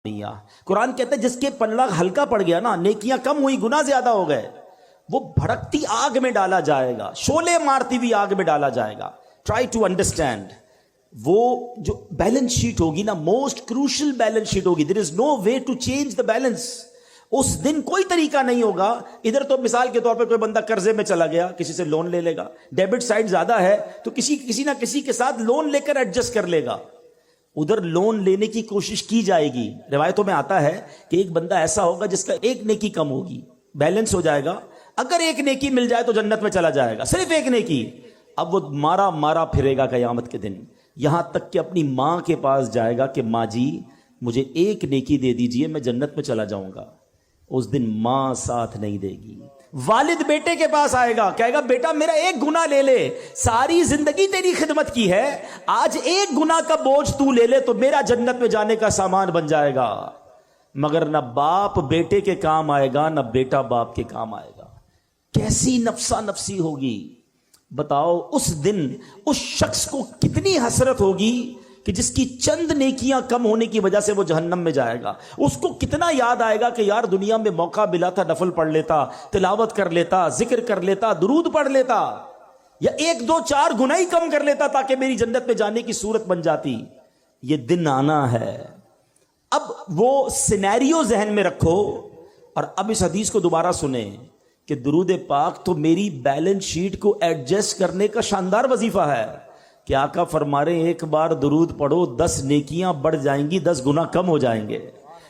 میاں قرآن کہتا ہے جس کے پلہ ہلکا پڑ گیا نا، نیکیاں کم ہوئی گناہ زیادہ ہو گئے، وہ بھڑکتی آگ میں ڈالا جائے گا، شعلے مارتی ہوئی آگ میں ڈالا جائے گا. Try to understand. وہ جو بیلنس شیٹ ہوگی نا، موسٹ کروشل بیلنس شیٹ ہوگی. There is no way to change the balance. اس دن کوئی طریقہ نہیں ہوگا. ادھر تو مثال کے طور پہ کوئی بندہ قرضے میں چلا گیا، کسی سے لون لے لے گا، ڈیبٹ سائڈ زیادہ ہے تو کسی نہ کسی کے ساتھ لون لے کر ایڈجسٹ کر لے گا. ادھر لون لینے کی کوشش کی جائے گی. روایتوں میں آتا ہے کہ ایک بندہ ایسا ہوگا جس کا ایک نیکی کم ہوگی، بیلنس ہو جائے گا. اگر ایک نیکی مل جائے تو جنت میں چلا جائے گا، صرف ایک نیکی. اب وہ مارا مارا پھرے گا قیامت کے دن، یہاں تک کہ اپنی ماں کے پاس جائے گا کہ ماں جی مجھے ایک نیکی دے دیجئے، میں جنت میں چلا جاؤں گا. اس دن ماں ساتھ نہیں دے گی. والد بیٹے کے پاس آئے گا، کہے گا بیٹا میرا ایک گناہ لے لے، ساری زندگی تیری خدمت کی ہے، آج ایک گناہ کا بوجھ تو لے لے تو میرا جنت میں جانے کا سامان بن جائے گا. مگر نہ باپ بیٹے کے کام آئے گا، نہ بیٹا باپ کے کام آئے گا. کیسی نفسا نفسی ہوگی بتاؤ. اس دن اس شخص کو کتنی حسرت ہوگی کہ جس کی چند نیکیاں کم ہونے کی وجہ سے وہ جہنم میں جائے گا. اس کو کتنا یاد آئے گا کہ یار دنیا میں موقع ملا تھا، نفل پڑھ لیتا، تلاوت کر لیتا، ذکر کر لیتا، درود پڑھ لیتا، یا ایک دو چار گناہ ہی کم کر لیتا تاکہ میری جنت میں جانے کی صورت بن جاتی. یہ دن آنا ہے. اب وہ سینیریو ذہن میں رکھو اور اب اس حدیث کو دوبارہ سنیں کہ درود پاک تو میری بیلنس شیٹ کو ایڈجسٹ کرنے کا شاندار وظیفہ ہے. کہ آقا فرما رہے ہیں ایک بار درود پڑھو 10 نیکیاں بڑھ جائیں گی، 10 گناہ کم ہو جائیں گے.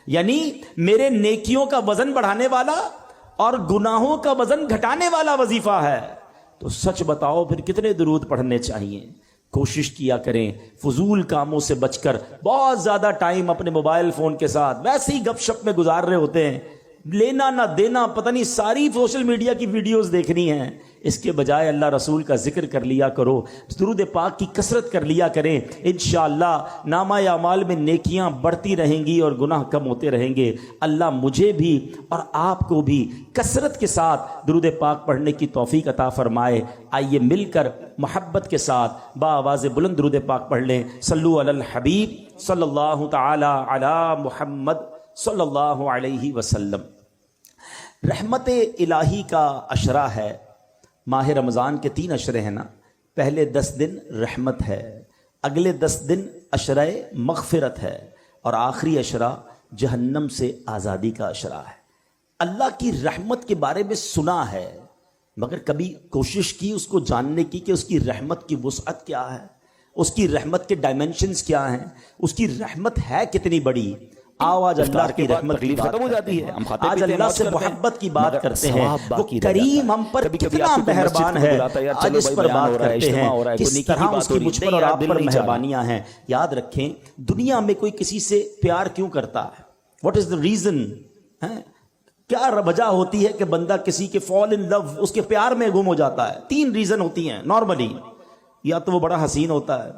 یعنی میرے نیکیوں کا وزن بڑھانے والا اور گناہوں کا وزن گھٹانے والا وظیفہ ہے. تو سچ بتاؤ پھر کتنے درود پڑھنے چاہیے؟ کوشش کیا کریں فضول کاموں سے بچ کر. بہت زیادہ ٹائم اپنے موبائل فون کے ساتھ ویسے ہی گپ شپ میں گزار رہے ہوتے ہیں، لینا نہ دینا پتہ نہیں، ساری سوشل میڈیا کی ویڈیوز دیکھنی ہیں. اس کے بجائے اللہ رسول کا ذکر کر لیا کرو، درود پاک کی کثرت کر لیا کریں. انشاءاللہ نامہ اعمال میں نیکیاں بڑھتی رہیں گی اور گناہ کم ہوتے رہیں گے. اللہ مجھے بھی اور آپ کو بھی کثرت کے ساتھ درود پاک پڑھنے کی توفیق عطا فرمائے. آئیے مل کر محبت کے ساتھ با آواز بلند درود پاک پڑھ لیں. صلو علی الحبیب صلی اللہ تعالی علی محمد صلی اللہ علیہ وسلم. رحمت الہی کا عشرہ ہے. ماہ رمضان کے 3 عشرے ہیں نا. پہلے 10 دن رحمت ہے، اگلے 10 دن عشرہ مغفرت ہے، اور آخری عشرہ جہنم سے آزادی کا عشرہ ہے. اللہ کی رحمت کے بارے میں سنا ہے مگر کبھی کوشش کی اس کو جاننے کی کہ اس کی رحمت کی وسعت کیا ہے، اس کی رحمت کے ڈائمنشنز کیا ہیں، اس کی رحمت ہے کتنی بڑی. آج اللہ کی رحمت کی ختم ہو جاتی ہے. آج اللہ سے محبت کی بات کرتے ہیں. وہ کریم ہم پر کتنا مہربان ہے، آج اس پر بات کرتے ہیں کس طرح اس کی مجھ پر اور آپ پر مہربانیاں ہیں. یاد رکھیں دنیا میں کوئی کسی سے پیار کیوں کرتا ہے؟ What is the reason? کیا وجہ ہوتی ہے کہ بندہ کسی کے فال ان لو، اس کے پیار میں گم ہو جاتا ہے؟ 3 ریزن ہوتی ہیں نارملی. یا تو وہ بڑا حسین ہوتا ہے،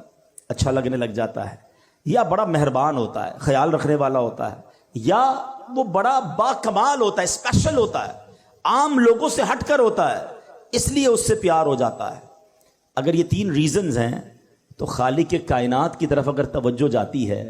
اچھا لگنے لگ جاتا ہے، یا بڑا مہربان ہوتا ہے، خیال رکھنے والا ہوتا ہے، یا وہ بڑا با کمال ہوتا ہے، اسپیشل ہوتا ہے، عام لوگوں سے ہٹ کر ہوتا ہے، اس لیے اس سے پیار ہو جاتا ہے. اگر یہ 3 ریزنز ہیں تو خالق کائنات کی طرف اگر توجہ جاتی ہے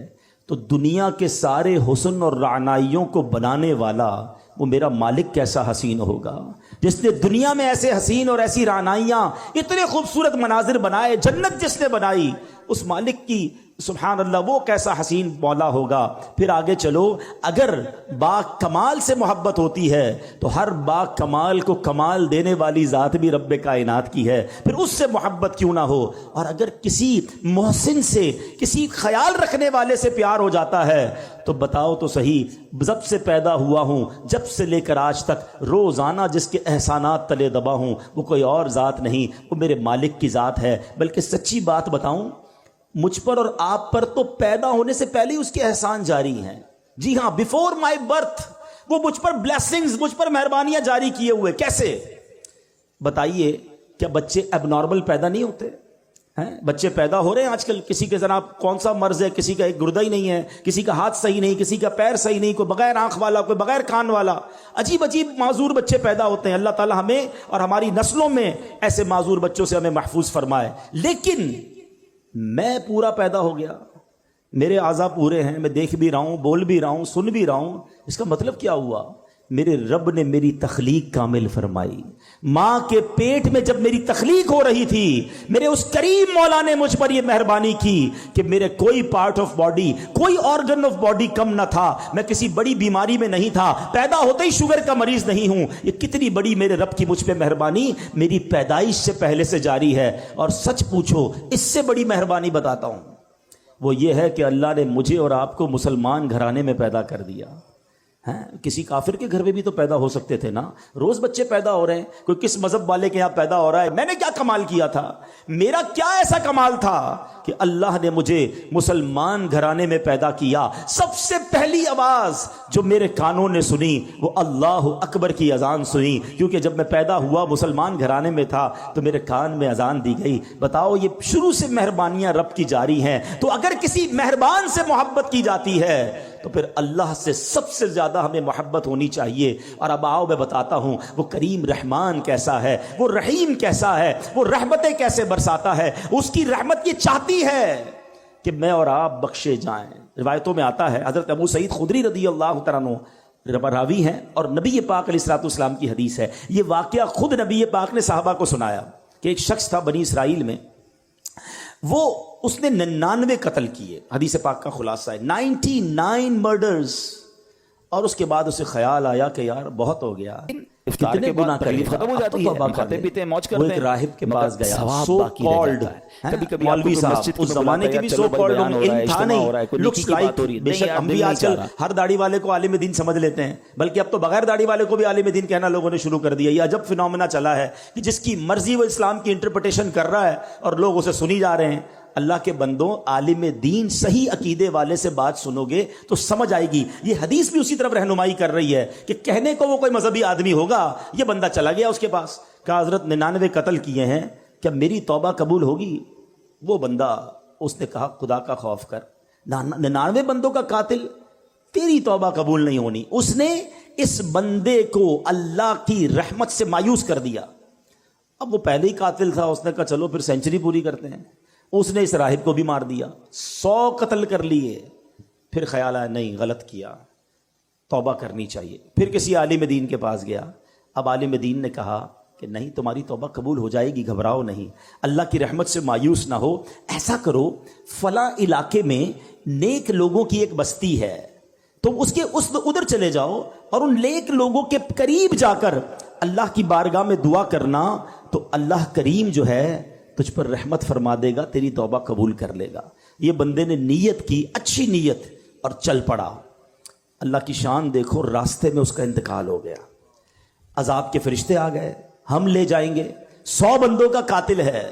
تو دنیا کے سارے حسن اور رعنائیوں کو بنانے والا وہ میرا مالک کیسا حسین ہوگا، جس نے دنیا میں ایسے حسین اور ایسی رعنائیاں، اتنے خوبصورت مناظر بنائے، جنت جس نے بنائی، اس مالک کی سبحان اللہ وہ کیسا حسین مولا ہوگا. پھر آگے چلو، اگر با کمال سے محبت ہوتی ہے تو ہر با کمال کو کمال دینے والی ذات بھی رب کائنات کی ہے، پھر اس سے محبت کیوں نہ ہو. اور اگر کسی محسن سے، کسی خیال رکھنے والے سے پیار ہو جاتا ہے تو بتاؤ تو صحیح، جب سے پیدا ہوا ہوں، جب سے لے کر آج تک روزانہ جس کے احسانات تلے دبا ہوں وہ کوئی اور ذات نہیں، وہ میرے مالک کی ذات ہے. بلکہ سچی بات بتاؤں، مجھ پر اور آپ پر تو پیدا ہونے سے پہلے ہی اس کے احسان جاری ہیں. جی ہاں، بیفور مائی برتھ وہ مجھ پر بلیسنگز، مجھ پر مہربانیاں جاری کیے ہوئے. کیسے بتائیے؟ کیا بچے اب نارمل پیدا نہیں ہوتے ہیں؟ بچے پیدا ہو رہے ہیں آج کل، کسی کے جناب کون سا مرض ہے، کسی کا ایک گردہ ہی نہیں ہے، کسی کا ہاتھ صحیح نہیں، کسی کا پیر صحیح نہیں، کوئی بغیر آنکھ والا، کوئی بغیر کان والا. عجیب عجیب معذور بچے پیدا ہوتے ہیں. اللہ تعالی ہمیں اور ہماری نسلوں میں ایسے معذور بچوں سے ہمیں محفوظ فرمائے. لیکن میں پورا پیدا ہو گیا، میرے اعضاء پورے ہیں، میں دیکھ بھی رہا ہوں، بول بھی رہا ہوں، سن بھی رہا ہوں، اس کا مطلب کیا ہوا؟ میرے رب نے میری تخلیق کامل فرمائی۔ ماں کے پیٹ میں جب میری تخلیق ہو رہی تھی، میرے اس کریم مولا نے مجھ پر یہ مہربانی کی کہ میرے کوئی پارٹ آف باڈی، کوئی آرگن آف باڈی کم نہ تھا، میں کسی بڑی بیماری میں نہیں تھا، پیدا ہوتے ہی شوگر کا مریض نہیں ہوں۔ یہ کتنی بڑی میرے رب کی مجھ پہ مہربانی میری پیدائش سے پہلے سے جاری ہے۔ اور سچ پوچھو، اس سے بڑی مہربانی بتاتا ہوں، وہ یہ ہے کہ اللہ نے مجھے اور آپ کو مسلمان گھرانے میں پیدا کر دیا۔ کسی کافر کے گھر میں بھی تو پیدا ہو سکتے تھے نا، روز بچے پیدا ہو رہے ہیں، کوئی کس مذہب والے کے یہاں پیدا ہو رہا ہے۔ میں نے کیا کمال کیا تھا؟ میرا کیا ایسا کمال تھا کہ اللہ نے مجھے مسلمان گھرانے میں پیدا کیا؟ سب سے پہلی آواز جو میرے کانوں نے سنی وہ اللہ اکبر کی اذان سنی، کیونکہ جب میں پیدا ہوا مسلمان گھرانے میں تھا تو میرے کان میں اذان دی گئی۔ بتاؤ، یہ شروع سے مہربانیاں رب کی جاری ہیں۔ تو اگر کسی مہربان سے محبت کی جاتی ہے تو پھر اللہ سے سب سے زیادہ ہمیں محبت ہونی چاہیے۔ اور اب آؤ میں بتاتا ہوں وہ کریم رحمان کیسا ہے، وہ رحیم کیسا ہے، وہ رحمتیں کیسے برساتا ہے۔ اس کی رحمت یہ چاہتی ہے کہ میں اور آپ بخشے جائیں۔ روایتوں میں آتا ہے، حضرت ابو سعید خدری رضی اللہ تعالیٰ عنہ راوی ہیں اور نبی پاک علیہ الصلوۃ والسلام کی حدیث ہے۔ یہ واقعہ خود نبی پاک نے صحابہ کو سنایا کہ ایک شخص تھا بنی اسرائیل میں، اس نے 99 قتل کیے۔ حدیث پاک کا خلاصہ ہے 99 مرڈرز۔ اور اس کے بعد اسے خیال آیا کہ یار بہت ہو گیا، افطار کے بعد تکلیف ختم ہو جاتی ہے، کھاتے پیتے ہیں، موج کرتے ہیں۔ وہ ایک راہب کے پاس گیا، سو کالڈ مولوی صاحب، اس زمانے کے بھی سو کالڈ تھا نہیں، لکس لائک، بے شک ہم بھی آج کل ہر داڑھی والے کو عالم دین سمجھ لیتے ہیں، بلکہ اب تو بغیر داڑھی والے کو بھی عالم دین کہنا لوگوں نے شروع کر دیا۔ یہ عجب فنومنا چلا ہے کہ جس کی مرضی وہ اسلام کی انٹرپریٹیشن کر رہا ہے اور لوگ اسے سنی جا رہے ہیں۔ اللہ کے بندوں، عالم دین صحیح عقیدے والے سے بات سنو گے تو سمجھ آئے گی۔ یہ حدیث بھی اسی طرف رہنمائی کر رہی ہے کہ کہنے کو وہ کوئی مذہبی آدمی ہوگا، یہ بندہ چلا گیا اس کے پاس، کہا حضرت 99 قتل کیے ہیں، کیا میری توبہ قبول ہوگی؟ وہ بندہ، اس نے کہا خدا کا خوف کر، 99 بندوں کا قاتل، تیری توبہ قبول نہیں ہونی۔ اس نے اس بندے کو اللہ کی رحمت سے مایوس کر دیا۔ اب وہ پہلے ہی قاتل تھا، اس نے کہا چلو پھر سینچری پوری کرتے ہیں۔ اس نے اس راہب کو بھی مار دیا، 100 قتل کر لیے۔ پھر خیال آیا نہیں، غلط کیا، توبہ کرنی چاہیے۔ پھر کسی عالم دین کے پاس گیا۔ اب عالم دین نے کہا کہ نہیں، تمہاری توبہ قبول ہو جائے گی، گھبراؤ نہیں، اللہ کی رحمت سے مایوس نہ ہو۔ ایسا کرو، فلاں علاقے میں نیک لوگوں کی ایک بستی ہے، تو ادھر چلے جاؤ اور ان نیک لوگوں کے قریب جا کر اللہ کی بارگاہ میں دعا کرنا، تو اللہ کریم جو ہے تجھ پر رحمت فرما دے گا، تیری توبہ قبول کر لے گا۔ یہ بندے نے نیت کی، اچھی نیت، اور چل پڑا۔ اللہ کی شان دیکھو، راستے میں اس کا انتقال ہو گیا۔ عذاب کے فرشتے آ گئے، ہم لے جائیں گے، 100 بندوں کا قاتل ہے۔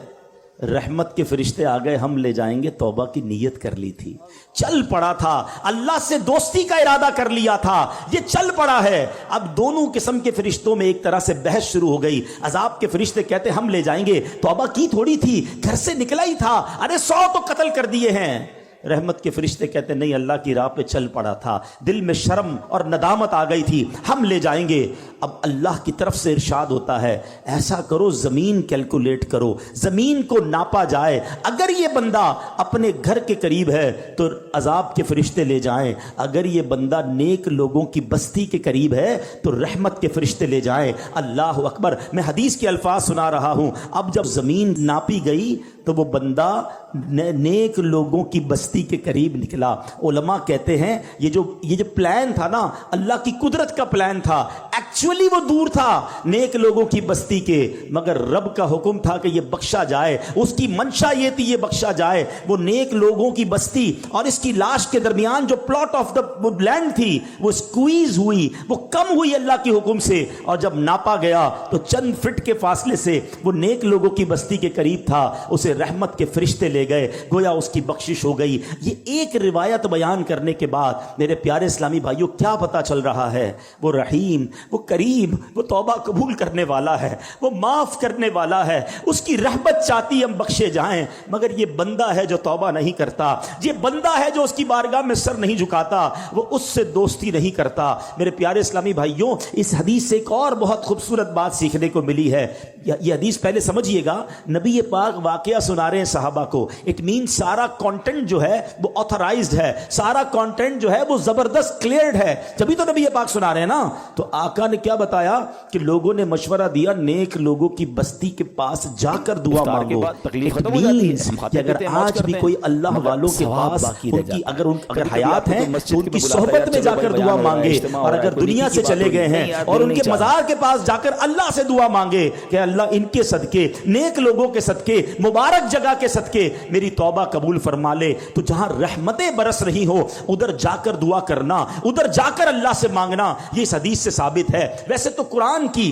رحمت کے فرشتے آ گئے، ہم لے جائیں گے، توبہ کی نیت کر لی تھی، چل پڑا تھا، اللہ سے دوستی کا ارادہ کر لیا تھا، یہ چل پڑا ہے۔ اب دونوں قسم کے فرشتوں میں ایک طرح سے بحث شروع ہو گئی۔ عذاب کے فرشتے کہتے ہم لے جائیں گے، توبہ کی تھوڑی تھی، گھر سے نکلا ہی تھا، ارے 100 تو قتل کر دیے ہیں۔ رحمت کے فرشتے کہتے نہیں، اللہ کی راہ پہ چل پڑا تھا، دل میں شرم اور ندامت آ گئی تھی، ہم لے جائیں گے۔ اب اللہ کی طرف سے ارشاد ہوتا ہے ایسا کرو، زمین کیلکولیٹ کرو، زمین کو ناپا جائے، اگر یہ بندہ اپنے گھر کے قریب ہے تو عذاب کے فرشتے لے جائیں، اگر یہ بندہ نیک لوگوں کی بستی کے قریب ہے تو رحمت کے فرشتے لے جائیں۔ اللہ اکبر، میں حدیث کے الفاظ سنا رہا ہوں۔ اب جب زمین ناپی گئی تو وہ بندہ نیک لوگوں کی بستی کے قریب نکلا۔ علماء کہتے ہیں یہ جو پلان تھا نا، اللہ کی قدرت کا پلان تھا، ایکچولی وہ دور تھا نیک لوگوں کی بستی کے، مگر رب کا حکم تھا کہ یہ بخشا جائے، اس کی منشا یہ تھی یہ بخشا جائے۔ وہ نیک لوگوں کی بستی اور اس کی لاش کے درمیان جو پلاٹ آف دا لینڈ تھی وہ سکویز ہوئی، وہ کم ہوئی اللہ کے حکم سے، اور جب ناپا گیا تو چند فٹ کے فاصلے سے وہ نیک لوگوں کی بستی کے قریب تھا، اسے رحمت کے فرشتے لے گئے، گویا اس کی بخشش ہو گئی۔ یہ ایک روایت بیان کرنے کے بعد میرے پیارے اسلامی بھائیوں کیا پتہ چل رہا ہے؟ وہ رحیم، وہ کریم کریم وہ توبہ قبول کرنے والا ہے، وہ معاف کرنے والا ہے، اس کی رحمت چاہتی ہم بخشے جائیں، مگر یہ بندہ ہے جو توبہ نہیں کرتا، یہ بندہ ہے جو اس کی بارگاہ میں سر نہیں جھکاتا، وہ اس سے دوستی نہیں کرتا۔ میرے پیارے اسلامی بھائیوں، اس حدیث سے ایک اور بہت خوبصورت بات سیکھنے کو ملی ہے۔ یہ حدیث پہلے سمجھیے گا، نبی پاک واقعہ سنا رہے ہیں صحابہ کو، اٹ مین سارا کانٹینٹ جو ہے وہ آتھرائزڈ ہے، سارا کانٹینٹ جو ہے وہ زبردست کلیئرڈ ہے، جبھی تو نبی پاک سنا رہے ہیں نا۔ تو آقا نے کیا بتایا کہ لوگوں نے مشورہ دیا نیک لوگوں کی بستی کے پاس جا کر دعا مانگو۔ تکلیف ختم ہو جاتی ہے کہ اگر آج بھی کوئی اللہ والوں کے پاس اگر حیات ہیں تو ان کی صحبت میں جا کر دعا مانگے، اور اگر دنیا سے چلے گئے ہیں اور ان کے مزار کے پاس جا کر اللہ سے دعا مانگے کہ اللہ ان کے صدقے، نیک لوگوں کے صدقے، مبارک جگہ کے صدقے میری توبہ قبول فرما لے۔ تو جہاں رحمتیں برس رہی ہو ادھر جا کر دعا کرنا، ادھر جا کر اللہ سے مانگنا، یہ اس حدیث سے ثابت ہے۔ ویسے تو قرآن کی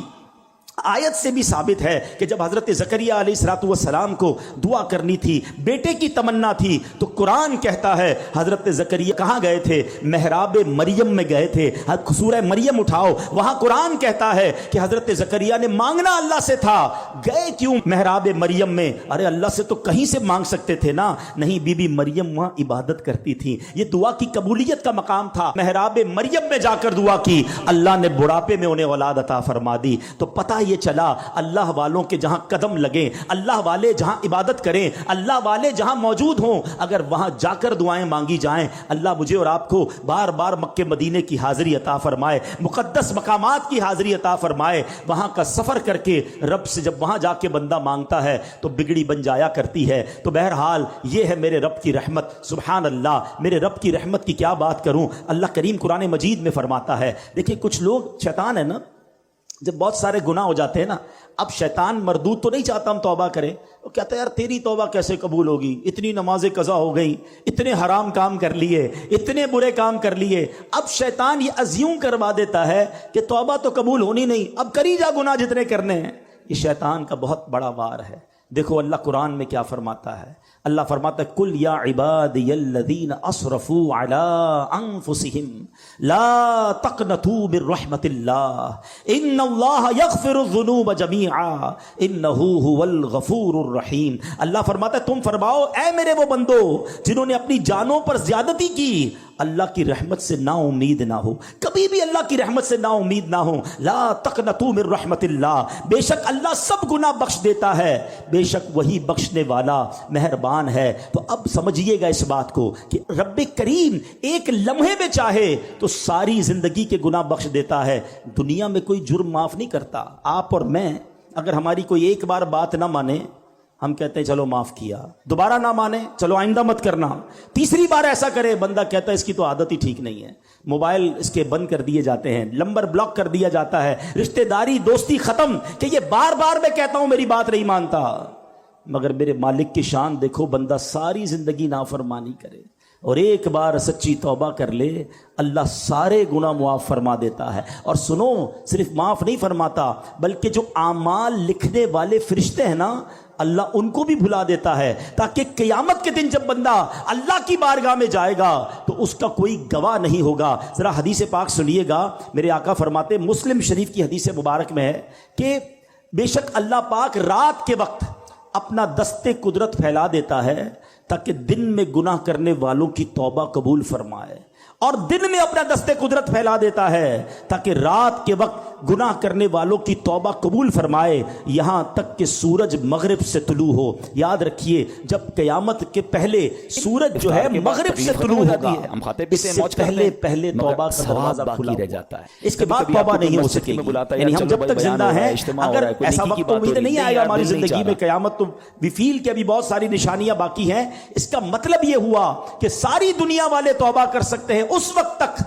آیت سے بھی ثابت ہے کہ جب حضرت زکریا علیہ السلام کو دعا کرنی تھی، بیٹے کی تمنا تھی، تو قرآن کہتا ہے حضرت زکریا کہاں گئے تھے؟ محراب مریم میں گئے تھے۔ سورہ مریم اٹھاؤ، وہاں قرآن کہتا ہے کہ حضرت زکریا نے مانگنا اللہ سے تھا، گئے کیوں محراب مریم میں؟ ارے اللہ سے تو کہیں سے مانگ سکتے تھے نا، نہیں، بی بی مریم وہاں عبادت کرتی تھی، یہ دعا کی قبولیت کا مقام تھا۔ محراب مریم میں جا کر دعا کی، اللہ نے بڑھاپے میں انہیں اولاد عطا فرما دی۔ تو پتہ یہ چلا اللہ والوں کے جہاں قدم لگیں، اللہ والے جہاں عبادت کریں، اللہ والے جہاں موجود ہوں، اگر وہاں جا کر دعائیں مانگی جائیں، اللہ مجھے اور آپ کو بار بار مکے مدینے کی حاضری عطا فرمائے، مقدس مقامات کی حاضری عطا فرمائے۔ وہاں کا سفر کر کے رب سے جب وہاں جا کے بندہ مانگتا ہے تو بگڑی بن جایا کرتی ہے۔ تو بہرحال یہ ہے میرے رب کی رحمت، سبحان اللہ، میرے رب کی رحمت کی کیا بات کروں۔ اللہ کریم قرآن مجید میں فرماتا ہے، دیکھیں کچھ لوگ، شیطان ہے نا، جب بہت سارے گناہ ہو جاتے ہیں نا، اب شیطان مردود تو نہیں چاہتا ہم توبہ کریں، وہ کہتا ہے یار تیری توبہ کیسے قبول ہوگی، اتنی نمازیں قضا ہو گئی، اتنے حرام کام کر لیے، اتنے برے کام کر لیے۔ اب شیطان یہ ازیوم کروا دیتا ہے کہ توبہ تو قبول ہونی نہیں، اب کری جا گناہ جتنے کرنے ہیں۔ یہ شیطان کا بہت بڑا وار ہے۔ دیکھو اللہ قرآن میں کیا فرماتا ہے، اللہ فرماتا ہے کل یا عبادی الذین اسرفوا علی انفسہم لا تقنطوا من رحمت اللہ ان اللہ یغفر الذنوب جمیعا انہ هو الغفور الرحیم۔ اللہ فرماتا ہے تم فرماؤ اے میرے وہ بندو جنہوں نے اپنی جانوں پر زیادتی کی، اللہ کی رحمت سے نا امید نہ ہو، کبھی بھی اللہ کی رحمت سے نا امید نہ ہو۔ لا تقنطوا من رحمت اللہ، بے شک اللہ سب گناہ بخش دیتا ہے، بے شک وہی بخشنے والا مہربان ہے۔ تو اب سمجھیے گا اس بات کو کہ رب کریم ایک لمحے میں چاہے تو ساری زندگی کے گناہ بخش دیتا ہے۔ دنیا میں کوئی جرم معاف نہیں کرتا۔ آپ اور میں اگر ہماری کوئی ایک بار بات نہ مانے، ہم کہتے ہیں چلو معاف کیا، دوبارہ نہ مانے چلو آئندہ مت کرنا، تیسری بار ایسا کرے بندہ کہتا ہے اس کی تو عادت ہی ٹھیک نہیں ہے، موبائل اس کے بند کر دیے جاتے ہیں، نمبر بلاک کر دیا جاتا ہے، رشتہ داری دوستی ختم کہ یہ بار بار میں کہتا ہوں میری بات نہیں مانتا۔ مگر میرے مالک کی شان دیکھو، بندہ ساری زندگی نافرمانی کرے اور ایک بار سچی توبہ کر لے، اللہ سارے گناہ معاف فرما دیتا ہے۔ اور سنو، صرف معاف نہیں فرماتا بلکہ جو اعمال لکھنے والے فرشتے ہیں نا، اللہ ان کو بھی بھلا دیتا ہے، تاکہ قیامت کے دن جب بندہ اللہ کی بارگاہ میں جائے گا تو اس کا کوئی گواہ نہیں ہوگا۔ ذرا حدیث پاک سنیے گا، میرے آقا فرماتے، مسلم شریف کی حدیث مبارک میں ہے کہ بے شک اللہ پاک رات کے وقت اپنا دست قدرت پھیلا دیتا ہے تاکہ دن میں گناہ کرنے والوں کی توبہ قبول فرمائے، اور دن میں اپنا دست قدرت پھیلا دیتا ہے تاکہ رات کے وقت گناہ کرنے والوں کی توبہ قبول فرمائے، یہاں تک کہ سورج مغرب سے طلوع ہو۔ یاد رکھیے، جب قیامت کے پہلے سورج جو ہے مغرب سے طلوع ہوگا، اس سے پہلے توبہ کا دروازہ کھلا رہ جاتا ہے، اس کے بعد توبہ نہیں ہو سکے گی۔ یعنی ہم جب تک زندہ ہیں، اگر ایسا وقت امید نہیں آئے گا ہماری زندگی میں قیامت، تو وی فیل کہ ابھی بہت ساری نشانیاں باقی ہیں۔ اس کا مطلب یہ ہوا کہ ساری دنیا والے توبہ کر سکتے ہیں اس وقت تک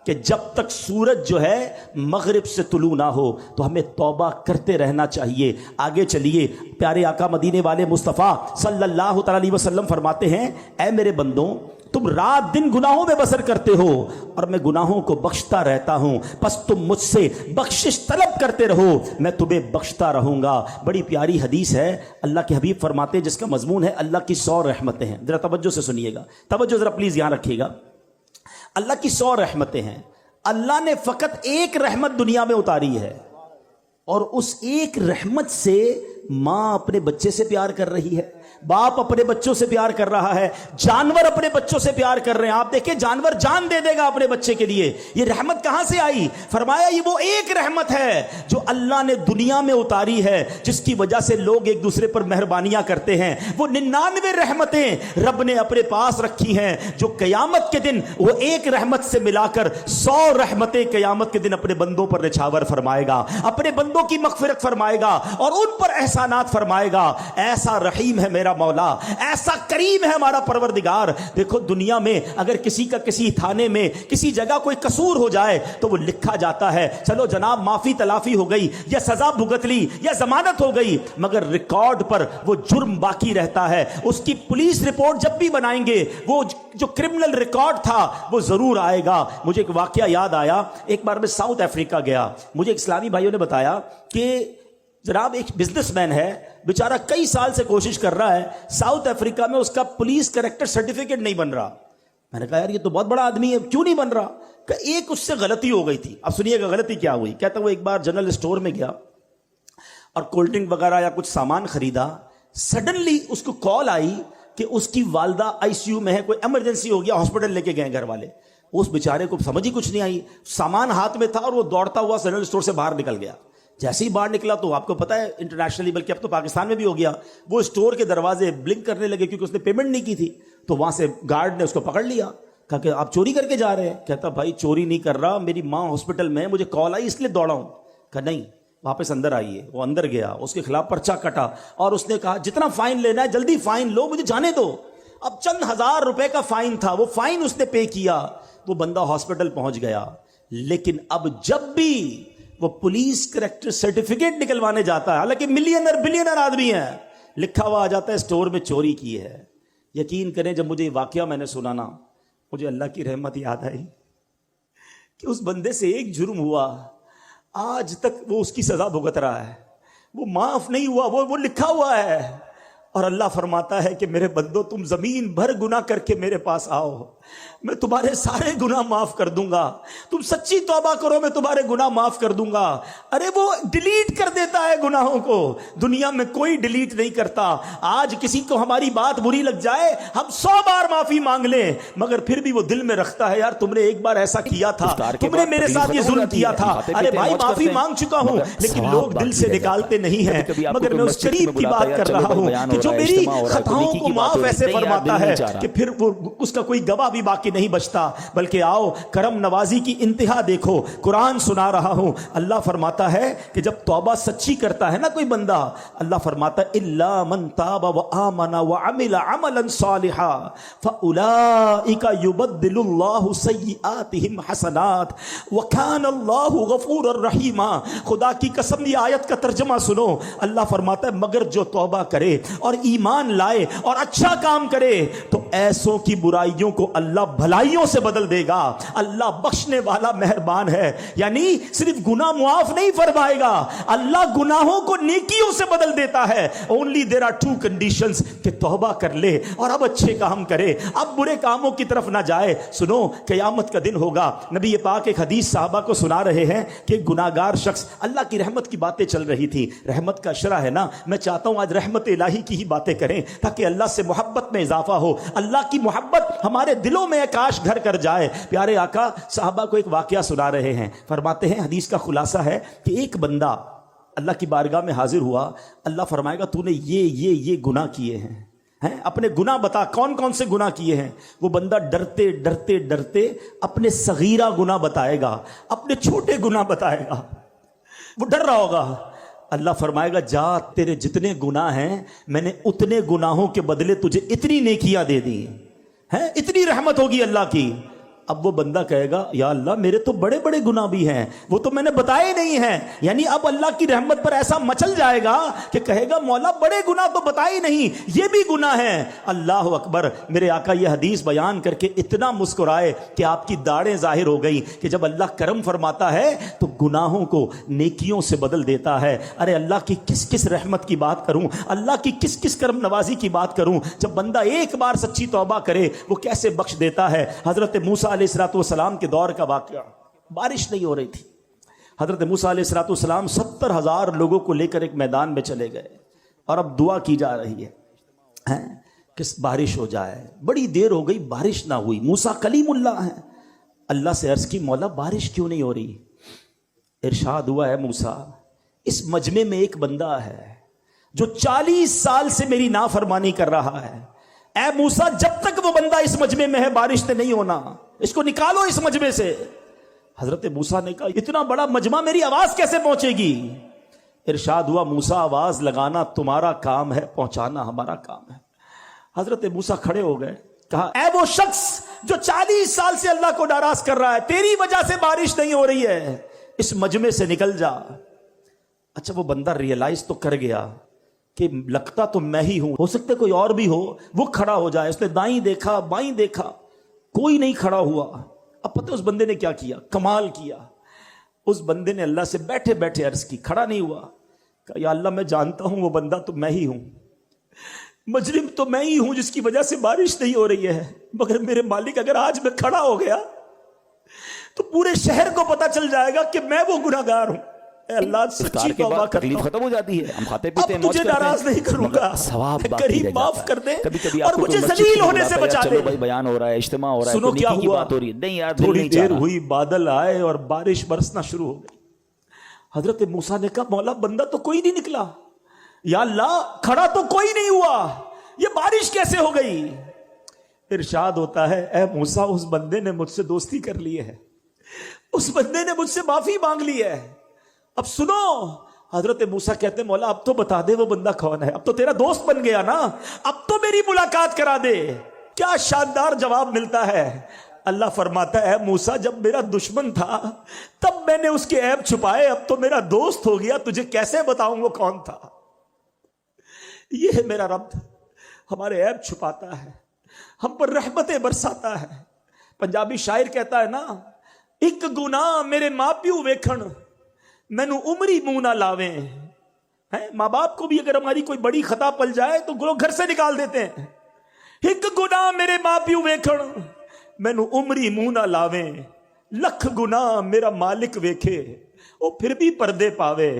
کہ جب تک سورج جو ہے مغرب سے طلوع نہ ہو، تو ہمیں توبہ کرتے رہنا چاہیے۔ آگے چلیے، پیارے آقا مدینے والے مصطفیٰ صلی اللہ تعالی وسلم فرماتے ہیں، اے میرے بندوں، تم رات دن گناہوں میں بسر کرتے ہو اور میں گناہوں کو بخشتا رہتا ہوں، پس تم مجھ سے بخشش طلب کرتے رہو، میں تمہیں بخشتا رہوں گا۔ بڑی پیاری حدیث ہے، اللہ کے حبیب فرماتے ہیں، جس کا مضمون ہے اللہ کی 100 رحمتیں ہیں۔ ذرا توجہ سے سنیے گا، توجہ ذرا پلیز یہاں رکھیے گا۔ اللہ کی 100 رحمتیں ہیں۔ اللہ نے فقط ایک رحمت دنیا میں اتاری ہے، اور اس ایک رحمت سے ماں اپنے بچے سے پیار کر رہی ہے، باپ اپنے بچوں سے پیار کر رہا ہے، جانور اپنے بچوں سے پیار کر رہے ہیں۔ آپ دیکھیں جانور جان دے دے گا اپنے بچے کے لیے، یہ رحمت کہاں سے آئی؟ فرمایا یہ وہ ایک رحمت ہے جو اللہ نے دنیا میں اتاری ہے، جس کی وجہ سے لوگ ایک دوسرے پر مہربانیاں کرتے ہیں۔ وہ 99 رحمتیں رب نے اپنے پاس رکھی ہیں، جو قیامت کے دن وہ ایک رحمت سے ملا کر 100 رحمتیں قیامت کے دن اپنے بندوں پر نچھاور فرمائے گا، اپنے بندوں کی مغفرت فرمائے گا اور ان پر احسانات فرمائے گا۔ ایسا رحیم ہے میرا مولا، ایسا کریم ہے ہمارا پروردگار۔ دیکھو دنیا میں اگر کسی کا کسی تھانے میں کسی جگہ کوئی قصور ہو جائے تو وہ لکھا جاتا ہے، چلو جناب معافی تلافی ہو گئی یا سزا بھگت لی یا ضمانت ہو گئی، مگر ریکارڈ پر وہ جرم باقی رہتا ہے۔ اس کی پولیس رپورٹ جب بھی بنائیں گے وہ جو کرمنل ریکارڈ تھا وہ ضرور آئے گا۔ مجھے ایک واقعہ یاد آیا، ایک بار میں ساؤتھ افریقہ گیا، مجھے ایک اسلامی بھائیوں نے بتایا کہ جناب ایک بزنس مین ہے، بیچارہ کئی سال سے کوشش کر رہا ہے، ساؤتھ افریقہ میں اس کا پولیس کریکٹر سرٹیفکیٹ نہیں بن رہا۔ میں نے کہا یار یہ تو بہت بڑا آدمی ہے، کیوں نہیں بن رہا؟ کہ ایک اس سے غلطی ہو گئی تھی۔ اب سنیے گا غلطی کیا ہوئی۔ کہتا وہ ایک بار جنرل اسٹور میں گیا اور کولڈ ڈرنک وغیرہ یا کچھ سامان خریدا، سڈنلی اس کو کال آئی کہ اس کی والدہ آئی سی یو میں ہے، کوئی ایمرجنسی ہو گیا، ہاسپٹل لے کے گئے گھر والے۔ اس بیچارے کو سمجھ ہی کچھ نہیں آئی، سامان ہاتھ میں تھا اور وہ دوڑتا ہوا جنرل اسٹور سے باہر نکل گیا۔ جیسے ہی باہر نکلا تو آپ کو پتا ہے انٹرنیشنلی بلکہ اب تو پاکستان میں بھی ہو گیا، وہ اسٹور کے دروازے بلنک کرنے لگے کیونکہ اس نے پیمنٹ نہیں کی تھی، تو وہاں سے گارڈ نے اس کو پکڑ لیا، کہا کہ آپ چوری کر کے جا رہے ہیں؟ کہتا بھائی چوری نہیں کر رہا، میری ماں ہاسپٹل میں ہے، مجھے کال آئی اس لیے دوڑا ہوں۔ کہا نہیں واپس اندر آئیے۔ وہ اندر گیا، اس کے خلاف پرچہ کٹا اور اس نے کہا جتنا فائن لینا ہے جلدی فائن لو، مجھے جانے دو۔ اب چند ہزار روپے کا فائن تھا، وہ فائن اس نے پے کیا، وہ بندہ ہاسپٹل پہنچ گیا۔ لیکن اب جب بھی وہ پولیس کریکٹر سرٹیفکیٹ نکلوانے جاتا ہے، حالانکہ ملینر بلینر آدمی ہے، لکھا ہوا آ جاتا ہے اسٹور میں چوری کی ہے۔ یقین کریں جب مجھے یہ واقعہ میں نے سنا نا، مجھے اللہ کی رحمت یاد آئی کہ اس بندے سے ایک جرم ہوا، آج تک وہ اس کی سزا بھگت رہا ہے، وہ معاف نہیں ہوا، وہ لکھا ہوا ہے۔ اور اللہ فرماتا ہے کہ میرے بندو تم زمین بھر گناہ کر کے میرے پاس آؤ، میں تمہارے سارے گناہ معاف کر دوں گا، تم سچی توبہ کرو میں تمہارے گناہ معاف کر دوں گا۔ ارے وہ ڈیلیٹ کر دیتا ہے گناہوں کو، دنیا میں کوئی ڈیلیٹ نہیں کرتا۔ آج کسی کو ہماری بات بری لگ جائے، ہم 100 بار معافی مانگ لیں، مگر پھر بھی وہ دل میں رکھتا ہے یار تم نے ایک بار ایسا کیا تھا، تم نے میرے ساتھ یہ ظلم کیا تھا۔ ارے بھائی معافی مانگ چکا ہوں، لیکن لوگ دل سے نکالتے نہیں ہیں۔ مگر میں اس قریب کی بات کر رہا ہوں کہ جو میری خطاؤں کو معاف ایسے فرماتا ہے کہ پھر وہ اس کا کوئی گواہ بھی باقی نہیں بچتا۔ بلکہ آؤ کرم نوازی کی انتہا دیکھو، قرآن سنا رہا ہوں، اللہ فرماتا ہے کہ جب توبہ سچی کرتا ہے نا کوئی بندہ، اللہ فرماتا ہے الا من تاب وآمن وعمل عملا صالحا فاولئک یبدل اللہ سیئاتہم حسنات وکان اللہ غفورا رحیما۔ خدا کی قسم یہ آیت کا ترجمہ سنو، اللہ فرماتا ہے مگر جو توبہ کرے اور ایمان لائے اور اچھا کام کرے تو ایسوں کی برائیوں کو اللہ بھلائیوں سے بدل دے گا۔ اللہ بخشنے والا مہربان ہے، یعنی صرف گناہ معاف نہیں فرمائے گا، اللہ گناہوں کو نیکیوں سے بدل دیتا ہے۔ اونلی دیر آر 2 کنڈیشنز کہ توبہ کر لے اور اب اچھے کام کرے، اب برے کاموں کی طرف نہ جائے۔ سنو قیامت کا دن ہوگا، نبی پاک ایک حدیث صحابہ کو سنا رہے ہیں کہ گناہگار شخص، اللہ کی رحمت کی باتیں چل رہی تھی، رحمت کا شرح ہے نا، میں چاہتا ہوں آج رحمت الہی کی ہی باتیں کریں تاکہ اللہ سے محبت میں اضافہ ہو، اللہ کی محبت ہمارے دلوں میں کاش گھر کر جائے۔ پیارے آقا صحابہ کو ایک واقعہ سنا رہے ہیں، فرماتے ہیں حدیث کا خلاصہ ہے کہ ایک بندہ اللہ کی بارگاہ میں حاضر ہوا، اللہ فرمائے گا تو نے یہ گناہ کیے ہیں، اپنے گناہ بتا کون کون سے گناہ کیے ہیں۔ وہ بندہ ڈرتے ڈرتے ڈرتے اپنے صغیرہ گناہ بتائے گا، اپنے چھوٹے گناہ بتائے گا، وہ ڈر رہا ہوگا۔ اللہ فرمائے گا جا تیرے جتنے گناہ ہیں میں نے اتنے گناہوں کے بدلے تجھے اتنی نیکیاں دے دی ہیں، اتنی رحمت ہوگی اللہ کی۔ اب وہ بندہ کہے گا یا اللہ میرے تو بڑے بڑے گناہ بھی ہیں، وہ تو میں نے بتائے نہیں ہیں۔ یعنی اب اللہ کی رحمت پر ایسا مچل جائے گا کہ کہے گا مولا بڑے گناہ تو بتائے نہیں، یہ بھی گناہ ہیں۔ اللہ اکبر۔ میرے آقا یہ حدیث بیان کر کے اتنا مسکرائے کہ آپ کی داڑھیں ظاہر ہو گئی کہ جب اللہ کرم فرماتا ہے تو گناہوں کو نیکیوں سے بدل دیتا ہے۔ ارے اللہ کی کس کس رحمت کی بات کروں، اللہ کی کس کس کرم نوازی کی بات کروں۔ جب بندہ ایک بار سچی توبہ کرے وہ کیسے بخش دیتا ہے۔ حضرت موسیٰ علیہ الصلوۃ والسلام کے دور کا واقعہ، بارش نہیں ہو رہی تھی. حضرت موسیٰ علیہ السلام 70,000 لوگوں کو لے کر ایک میدان میں چلے گئے اور اب دعا کی جا رہی ہے کہ بارش ہو جائے. بڑی دیر ہو گئی, بارش نہ ہوئی. موسیٰ کلیم اللہ ہیں, اللہ سے عرض کی مولا بارش کیوں نہیں ہو رہی؟ ارشاد ہوا ہے موسیٰ اس مجمع میں ایک بندہ ہے جو 40 سال سے میری نافرمانی کر رہا ہے. اے موسیٰ جب تک وہ بندہ اس مجمع میں ہے بارش سے نہیں ہونا, اس کو نکالو اس مجمع سے. حضرت موسیٰ نے کہا اتنا بڑا مجمع میری آواز کیسے پہنچے گی؟ ارشاد ہوا موسیٰ آواز لگانا تمہارا کام ہے, پہنچانا ہمارا کام ہے. حضرت موسیٰ کھڑے ہو گئے, کہا اے وہ شخص جو 40 سال سے اللہ کو ناراض کر رہا ہے, تیری وجہ سے بارش نہیں ہو رہی ہے, اس مجمع سے نکل جا. اچھا وہ بندہ ریئلائز تو کر گیا کہ لگتا تو میں ہی ہوں, ہو سکتا ہے کوئی اور بھی ہو. وہ کھڑا ہو جائے. اس نے دائیں دیکھا بائیں دیکھا, کوئی نہیں کھڑا ہوا. اب پتہ اس بندے نے کیا کیا, کمال کیا. اس بندے نے اللہ سے بیٹھے بیٹھے عرض کی, کھڑا نہیں ہوا, کہا یا اللہ میں جانتا ہوں وہ بندہ تو میں ہی ہوں, مجرم تو میں ہی ہوں جس کی وجہ سے بارش نہیں ہو رہی ہے, مگر میرے مالک اگر آج میں کھڑا ہو گیا تو پورے شہر کو پتہ چل جائے گا کہ میں وہ گناہگار ہوں. اے اللہ سچی توبہ کرتا تکلیف ہوں, ختم ہو جاتی ہے, ہم کھاتے اب پیتے ہیں, موج تجھے کرتے ہیں, ناراض نہیں کروں گا, ثواب باقی کریم رہ معاف جاتا ہے. کر دے کبھی کبھی اور آپ کو مجھے کوئی مسجد ذلیل میں ہونے سے بلاتا ہے, بچا چلو دے. بھائی بیان ہو رہا ہے, اجتماع ہو رہا ہے, سنو کوئی کیا نیکی کی ہوا, بات ہو رہی ہے, نہیں یار دل تھوڑی نہیں چاہ دیر رہا. ہوئی, بادل آئے اور بارش برسنا شروع ہو گئی. حضرت موسیٰ نے کہا مولا بندہ تو کوئی نہیں نکلا, یا اللہ کھڑا تو کوئی نہیں ہوا, یہ بارش کیسے ہو گئی؟ ارشاد ہوتا ہے اے موسیٰ اس بندے نے مجھ سے دوستی کر لی ہے, اس بندے نے مجھ سے معافی مانگ لی ہے. اب سنو, حضرت موسیٰ کہتے ہیں مولا اب تو بتا دے وہ بندہ کون ہے, اب تو تیرا دوست بن گیا نا, اب تو میری ملاقات کرا دے. کیا شاندار جواب ملتا ہے. اللہ فرماتا ہے موسیٰ جب میرا دشمن تھا تب میں نے اس کے عیب چھپائے, اب تو میرا دوست ہو گیا, تجھے کیسے بتاؤں وہ کون تھا. یہ ہے میرا رب, ہمارے عیب چھپاتا ہے, ہم پر رحمتیں برساتا ہے. پنجابی شاعر کہتا ہے نا, ایک گناہ میرے ماں پیو ویکھن مینو عمری منہ نہ لاویں. ماں باپ کو بھی اگر ہماری کوئی بڑی خطا پل جائے تو لوگ گھر سے نکال دیتے ہیں. ایک گناہ میرے ماں پیو ویکھن مینو عمری منہ نہ لاویں, لکھ گناہ میرا مالک ویکھے وہ پھر بھی پردے پاوے.